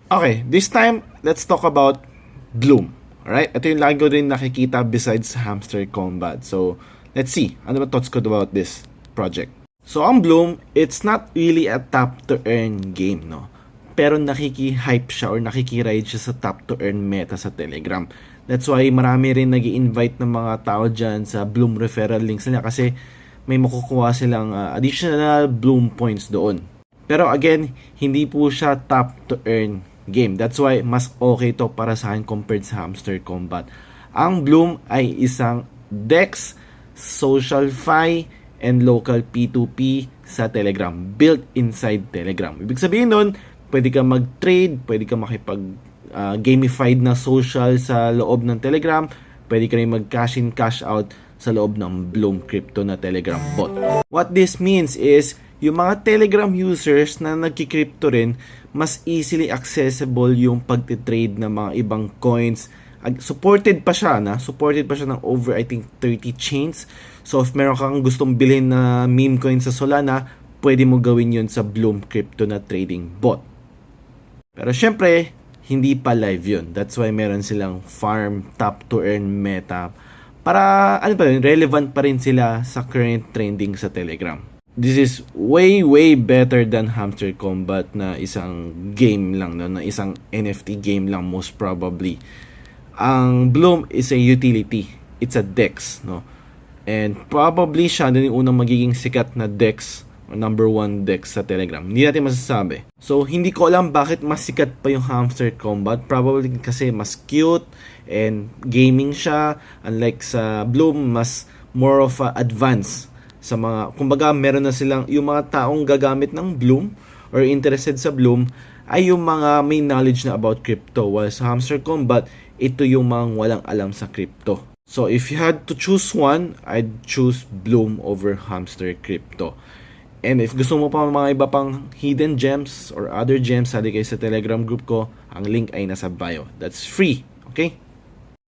Okay, this time, let's talk about Bloom. Alright? Ito yung lagi ko rin nakikita besides Hamster Combat. So, let's see. Ano ba thoughts ko about this project? So, ang Bloom, it's not really a top-to-earn game, no? Pero nakiki-hype siya or nakiki-ride siya sa top-to-earn meta sa Telegram. That's why marami rin nag invite ng mga tao dyan sa Bloom referral links nila kasi may makukuha silang additional Bloom points doon. Pero again, hindi po siya top-to-earn game. That's why mas okay to para sa akin compared sa Hamster Combat. Ang Bloom ay isang DEX, social fi, and local P2P sa Telegram. Built inside Telegram. Ibig sabihin nun, pwede ka mag-trade, pwede ka makipag gamified na social sa loob ng Telegram, pwede ka rin mag-cash in, cash out sa loob ng Bloom Crypto na Telegram bot. What this means is, yung mga Telegram users na nagki-crypto rin, mas easily accessible yung pagtitrade ng mga ibang coins. Supported pa siya ng over I think 30 chains. So if meron kang gustong bilhin na meme coin sa Solana, pwede mo gawin yun sa Bloom Crypto na trading bot. Pero syempre, hindi pa live yun. That's why meron silang farm top to earn meta para relevant pa rin sila sa current trending sa Telegram. This is way better than Hamster Combat na isang game lang, no? Na isang NFT game lang most probably. Ang Bloom is a utility. It's a DEX, no? And probably siya din yung unang magiging sikat na DEX or number 1 DEX sa Telegram. Hindi natin masasabi. So, hindi ko alam bakit mas sikat pa yung Hamster Combat. Probably kasi mas cute and gaming siya. Unlike sa Bloom, mas more of a advance sa mga, kumbaga meron na silang, yung mga taong gagamit ng Bloom or interested sa Bloom ay yung mga may knowledge na about crypto. While sa Hamster Combat, ito yung mga walang alam sa crypto. So if you had to choose one, I'd choose Bloom over Hamster Crypto. And if gusto mo pa mga iba pang hidden gems or other gems, sali kayo sa Telegram group ko. Ang link ay nasa bio. That's free. Okay?